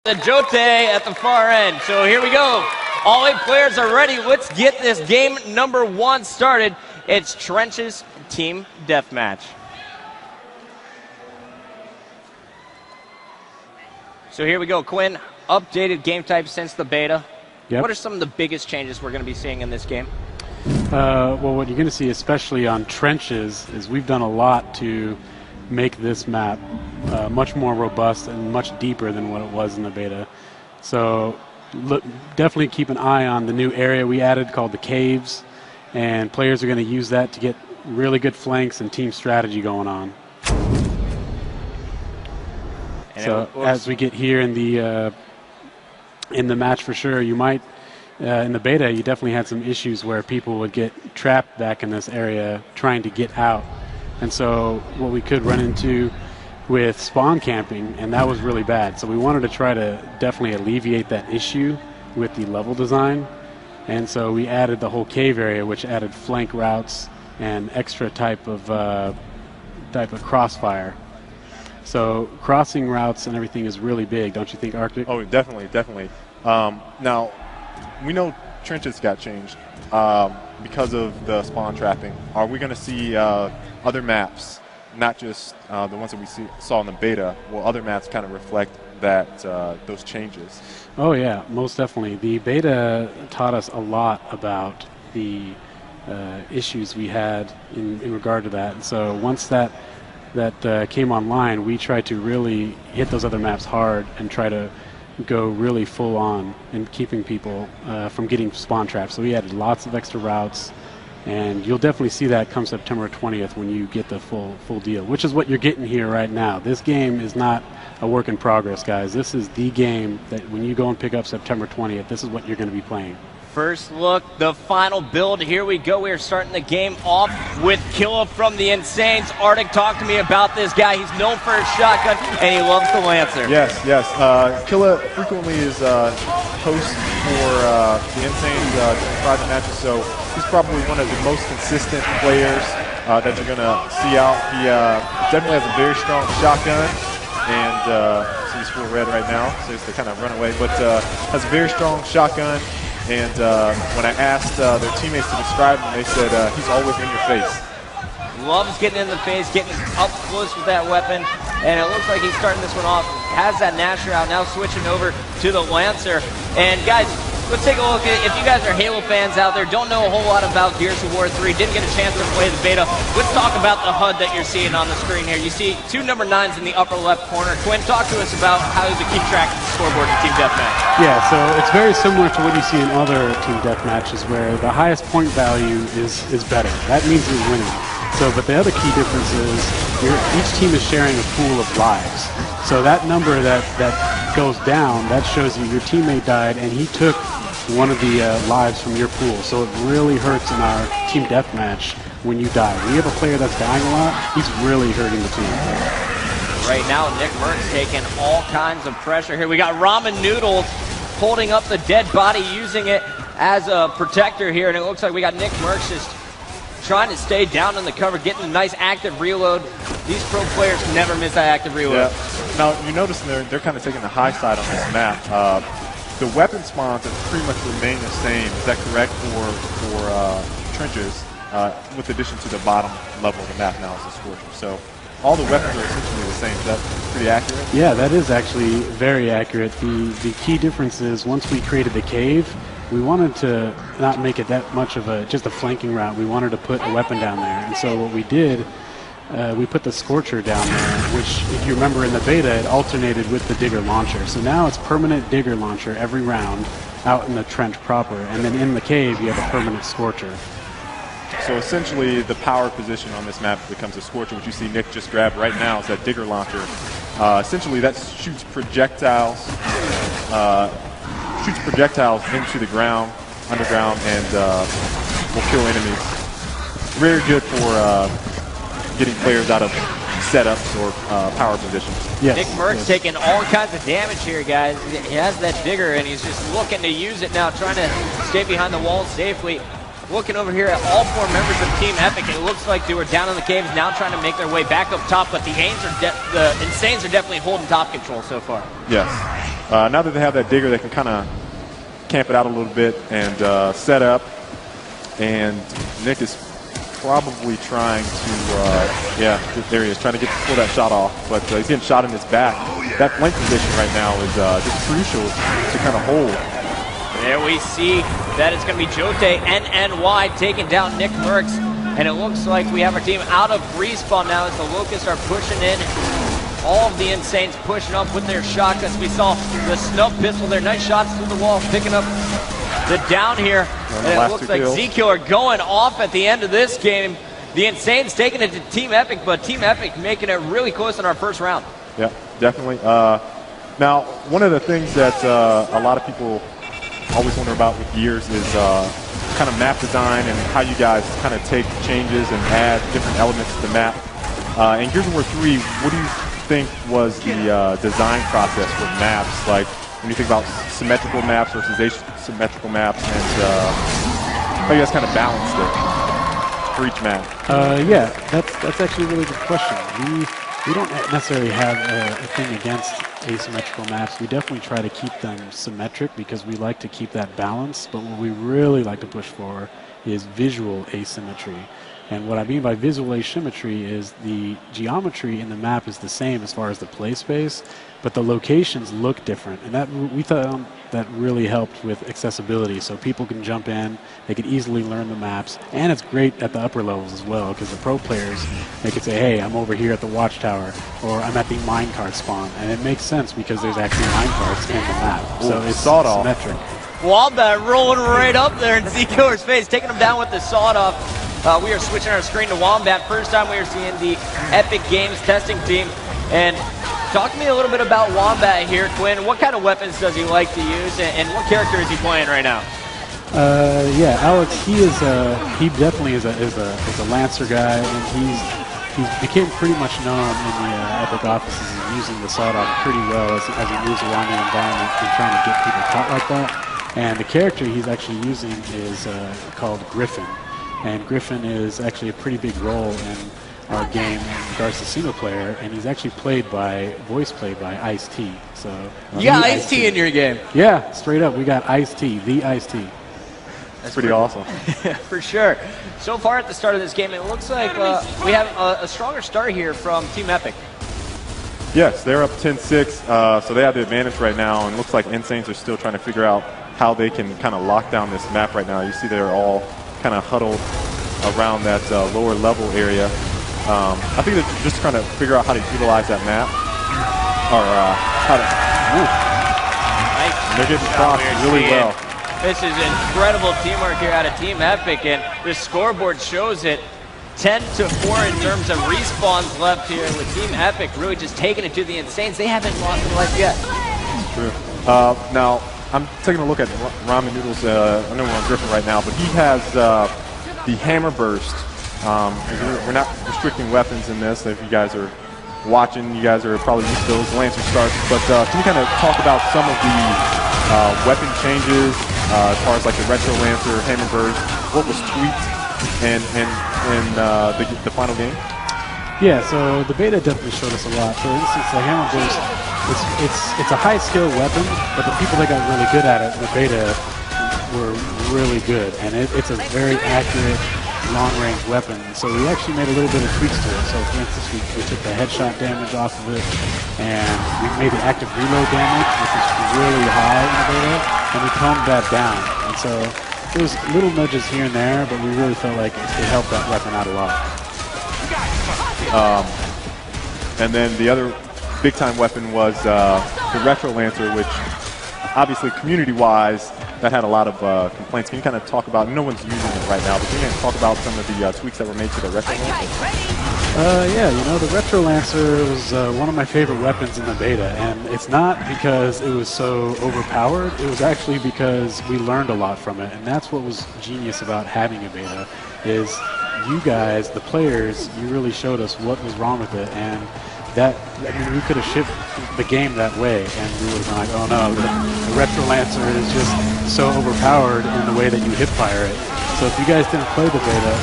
The Jote at the far end. So here we go. All 8 players are ready. Let's get this game number 1 started. It's Trenches Team Deathmatch. So here we go. Quinn, updated game type since the beta. Yep. What are some of the biggest changes we're going to be seeing in this game? Well, what you're going to see, especially on Trenches, is we've done a lot to make this map much more robust and much deeper than what it was in the beta. So definitely keep an eye on the new area we added called the Caves, and players are going to use that to get really good flanks and team strategy going on. And so as we get here in the match, for sure, you might in the beta you definitely had some issues where people would get trapped back in this area trying to get out. And so what we could run into with spawn camping, and that was really bad. So we wanted to try to definitely alleviate that issue with the level design. And so we added the whole cave area, which added flank routes and extra type of crossfire. So crossing routes and everything is really big, don't you think, Arctic? Oh, definitely, definitely. Now, we know Trenches got changed because of the spawn trapping. Are we going to see other maps, not just the ones that we saw in the beta? Will other maps kind of reflect that those changes? Oh yeah, most definitely. The beta taught us a lot about the issues we had in regard to that. And so once that came online, we tried to really hit those other maps hard and try to go really full on in keeping people from getting spawn traps. So we added lots of extra routes. And you'll definitely see that come September 20th when you get the full deal, which is what you're getting here right now. This game is not a work in progress, guys. This is the game that when you go and pick up September 20th, this is what you're going to be playing. First look, the final build. Here we go. We are starting the game off with Killa from the Insanes. Arctic, talk to me about this guy. He's known for his shotgun, and he loves the Lancer. Yes. Killa frequently is host for the Insanes during private matches, so he's probably one of the most consistent players that you're going to see out. He definitely has a very strong shotgun, and so he's full red right now, so he's to kind of run away, but has a very strong shotgun. And when I asked their teammates to describe him, they said he's always in your face. Loves getting in the face, getting up close with that weapon. And it looks like he's starting this one off. Has that Nasher out, now switching over to the Lancer. And guys, let's take a look at, if you guys are Halo fans out there, don't know a whole lot about Gears of War 3, didn't get a chance to play the beta, let's talk about the HUD that you're seeing on the screen here. You see 2 number 9s in the upper left corner. Quinn, talk to us about how to keep track of the scoreboard in Team Deathmatch. Yeah, so it's very similar to what you see in other Team Deathmatches where the highest point value is better. That means you're winning. So, but the other key difference is each team is sharing a pool of lives. So that number that goes down, that shows you your teammate died and he took one of the lives from your pool. So it really hurts in our Team Deathmatch when you die. When you have a player that's dying a lot, he's really hurting the team. Right now, Nick Merckx taking all kinds of pressure here. We got Ramen Noodles holding up the dead body, using it as a protector here. And it looks like we got Nick Merckx just trying to stay down in the cover, getting a nice active reload. These pro players never miss that active reload. Yeah. Now, you notice they're kind of taking the high side on this map. The weapon spawns have pretty much remained the same. Is that correct for Trenches, with addition to the bottom level of the map now is the Scorcher? So all the weapons are essentially the same. Is that pretty accurate? Yeah, that is actually very accurate. The key difference is once we created the cave, we wanted to not make it that much of just a flanking route. We wanted to put a weapon down there. And so what we did, we put the Scorcher down there, which, if you remember in the beta, it alternated with the Digger launcher. So now it's permanent Digger launcher every round out in the trench proper. And then in the cave, you have a permanent Scorcher. So essentially, the power position on this map becomes a Scorcher, which you see Nick just grab right now is that Digger launcher. Essentially, that shoots projectiles into the ground, underground, and will kill enemies. Very good for getting players out of setups or power positions. Yes. Nick Merckx taking all kinds of damage here, guys. He has that Digger, and he's just looking to use it now, trying to stay behind the wall safely. Looking over here at all 4 members of Team Epic, it looks like they were down in the caves, now trying to make their way back up top, but the Insanes are definitely holding top control so far. Yes. now that they have that digger, they can kind of camp it out a little bit and set up. And Nick is probably trying to, yeah, there he is, trying to pull that shot off. But he's getting shot in his back. That flank position right now is just crucial to kind of hold. There we see that it's going to be Jote NNY taking down Nick Merckx. And it looks like we have our team out of respawn now as the Locusts are pushing in. All of the Insanes pushing up with their shotguns. We saw the snub pistol there. Nice shots through the wall, picking up the down here. And it looks like Z-Killer going off at the end of this game. The Insanes taking it to Team Epic, but Team Epic making it really close in our first round. Yeah, definitely. Now, one of the things that a lot of people always wonder about with Gears is kind of map design and how you guys kind of take changes and add different elements to the map. In Gears of War 3, what do you think was the design process for maps? Like when you think about symmetrical maps versus asymmetrical maps, and how you guys kind of balanced it for each map? Yeah, that's actually a really good question. We don't necessarily have a thing against asymmetrical maps. We definitely try to keep them symmetric because we like to keep that balance, but what we really like to push for is visual asymmetry. And what I mean by visual asymmetry is the geometry in the map is the same as far as the play space, but the locations look different. And that we thought that really helped with accessibility, so people can jump in, they can easily learn the maps, and it's great at the upper levels as well, because the pro players, they could say, hey, I'm over here at the watchtower, or I'm at the minecart spawn, and it makes sense because there's actually minecarts in the map. So it's symmetric. Wombat rolling right up there in Z-Killer's face, taking him down with the sawed-off. We are switching our screen to Wombat. First time we are seeing the Epic Games testing team. And talk to me a little bit about Wombat here, Quinn. What kind of weapons does he like to use, and what character is he playing right now? Yeah, Alex, he definitely is a Lancer guy, and he became pretty much known in the Epic offices as using the sawed-off pretty well as he moves around the environment and trying to get people caught like that. And the character he's actually using is called Griffin. And Griffin is actually a pretty big role in our game in regards to single player, and he's actually voice played by Ice-T. So you got Ice-T in your game? Yeah, straight up, we got Ice-T, the Ice-T. That's pretty awesome. For sure. So far at the start of this game, it looks like we have a stronger start here from Team Epic. Yes, they're up 10-6, so they have the advantage right now, and it looks like Insanes are still trying to figure out how they can kind of lock down this map right now. You see they're all kind of huddled around that lower level area. I think they're just trying to figure out how to utilize that map, or how to. Nice. They're getting crossed really well. This is incredible teamwork here out of Team Epic, and the scoreboard shows it. 10-4 in terms of respawns left here, with Team Epic really just taking it to the Insanes. They haven't lost their life yet. True. Now, I'm taking a look at Ramen Noodles. I know we're on Griffin right now, but he has the Hammer Burst. We're not restricting weapons in this. If you guys are watching, you guys are probably used to those Lancer starts. But can you kind of talk about some of the weapon changes as far as like the Retro Lancer, Hammer Burst, what was tweaked in the final game? Yeah, so the beta definitely showed us a lot. For instance, the Hammer Burst, it's a high skill weapon, but the people that got really good at it in the beta were really good, and it's a very accurate long-range weapon. So we actually made a little bit of tweaks to it. So for instance, we took the headshot damage off of it, and we made the active reload damage, which was really high in the beta, and we toned that down. And so there was little nudges here and there, but we really felt like it helped that weapon out a lot. And then the other big-time weapon was the Retro Lancer, which obviously community-wise, that had a lot of complaints. Can you kind of talk about, no one's using it right now, but can you kind of talk about some of the tweaks that were made to the Retro Lancer? Yeah, you know, the Retro Lancer was one of my favorite weapons in the beta, and it's not because it was so overpowered, it was actually because we learned a lot from it, and that's what was genius about having a beta, is you guys, the players, you really showed us what was wrong with it, and that, I mean, we could have shipped the game that way, and we would have been like, oh no, the Retro Lancer is just so overpowered in the way that you hip fire it. So if you guys didn't play the beta,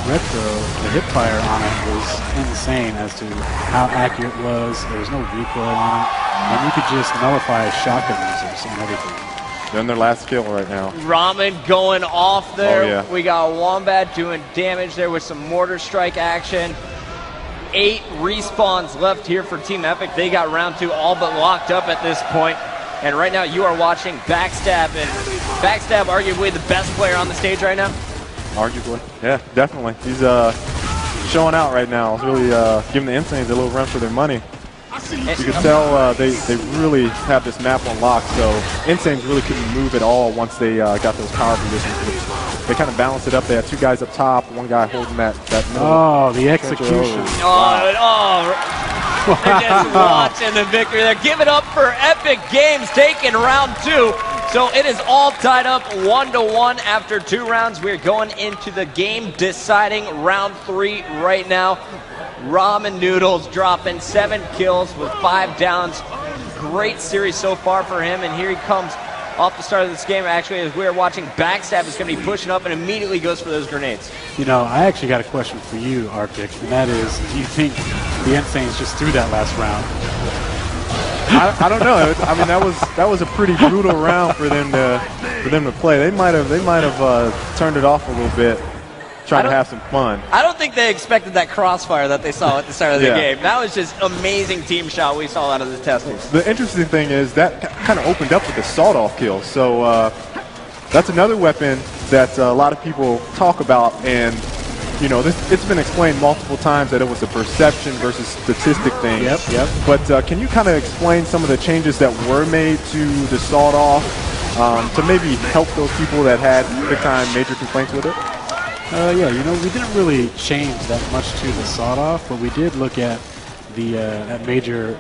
retro, the hip fire on it was insane as to how accurate it was. There was no recoil on it, and you could just nullify shotgun users and everything. They're in their last kill right now. Ramen going off there. Oh, yeah. We got Wombat doing damage there with some mortar strike action. 8 respawns left here for Team Epic. They got round 2 all but locked up at this point. And right now you are watching Backstab, and Backstab arguably the best player on the stage right now. Arguably. Yeah, definitely. He's showing out right now. It's really giving the Insanes a little run for their money. You can tell they really have this map on lock, so Insanes really couldn't move at all once they got those power positions. They kind of balanced it up. They had 2 guys up top, 1 guy holding that middle. Oh, the execution. They're just watching the victory there. Give it up for Epic Games taking round 2. So it is all tied up 1-1 after 2 rounds. We're going into the game deciding round 3 right now. Ramen Noodles dropping 7 kills with 5 downs. Great series so far for him, and here he comes off the start of this game. Actually, as we're watching, Backstab is going to be pushing up and immediately goes for those grenades. You know, I actually got a question for you, Arctic, and that is, do you think the Insanes just threw that last round? I don't know. I mean, that was a pretty brutal round for them to play. They might have turned it off a little bit, trying to have some fun. I don't think they expected that crossfire that they saw at the start of the game. That was just amazing team shot we saw out of the testers. The interesting thing is that kind of opened up with the sawed-off kill. So that's another weapon that a lot of people talk about, and you know, it's been explained multiple times that it was a perception versus statistic thing. Yep. But can you kind of explain some of the changes that were made to the sawed-off to maybe help those people that had big-time major complaints with it? Yeah, you know, we didn't really change that much to the sawed-off, but we did look at the that major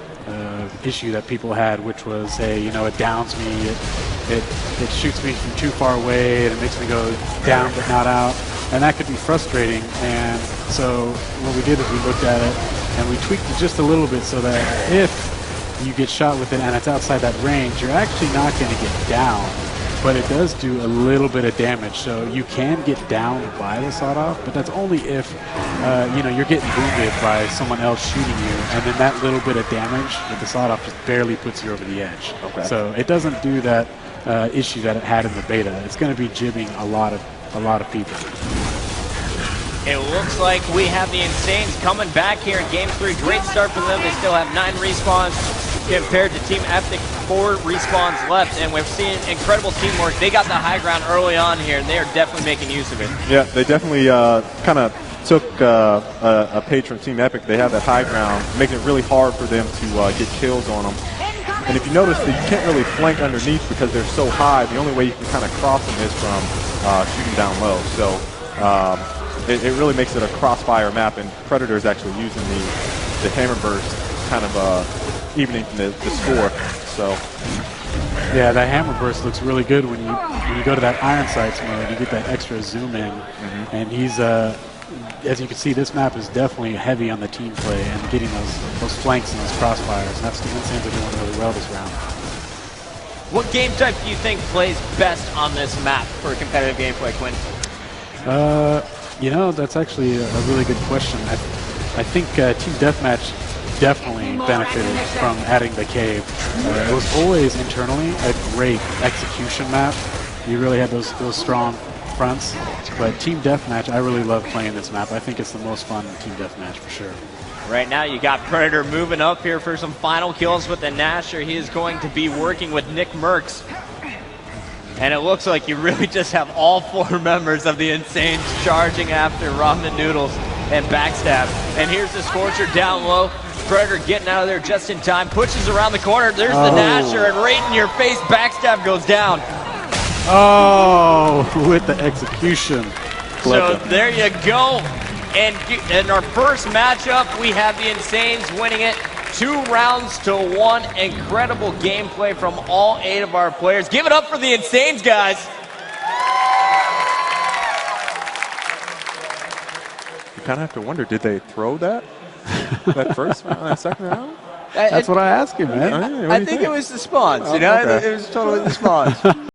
issue that people had, which was, hey, you know, it downs me, it shoots me from too far away, and it makes me go down but not out, and that could be frustrating. And so what we did is we looked at it and we tweaked it just a little bit so that if you get shot with it and it's outside that range, you're actually not going to get down. But it does do a little bit of damage, so you can get downed by the sawed-off, but that's only if you know, you're getting wounded by someone else shooting you, and then that little bit of damage with the sawed-off just barely puts you over the edge. Okay. So it doesn't do that issue that it had in the beta. It's going to be jibbing a lot of people. It looks like we have the Insanes coming back here in Game 3. Great start for them. They still have 9 respawns compared to Team Epic, 4 respawns left, and we're seeing incredible teamwork. They got the high ground early on here, and they are definitely making use of it. Yeah, they definitely kind of took a page from Team Epic. They have that high ground, making it really hard for them to get kills on them. And if you notice that you can't really flank underneath because they're so high, the only way you can kind of cross them is from shooting down low. So it really makes it a crossfire map, and Predator is actually using the hammer burst kind of evening the score. So yeah, that hammer burst looks really good when you go to that iron sights mode. You get that extra zoom in, and he's as you can see, this map is definitely heavy on the team play and getting those flanks and those crossfires, and that's the Insanes are doing really well this round. What game type do you think plays best on this map for competitive gameplay, Quinn? You know, that's actually a really good question. I think Team Deathmatch definitely benefited from adding the cave. It was always internally a great execution map. You really had those strong fronts, but Team Deathmatch, I really love playing this map. I think it's the most fun in Team Deathmatch for sure. Right now you got Predator moving up here for some final kills with the Nasher. He is going to be working with Nick Merckx. And it looks like you really just have all 4 members of the Insanes charging after Ramen Noodles and Backstab. And here's the Scorcher down low. Predator getting out of there just in time, pushes around the corner. There's the Nasher, and right in your face, Backstab goes down. Oh, with the execution. So there you go. And in our first matchup, we have the Insanes winning it 2-1. Incredible gameplay from all 8 of our players. Give it up for the Insanes, guys. You kind of have to wonder, did they throw that first round, that second round? That's what I asked you, man. I think it was the spawns. You know, it was totally the spawns.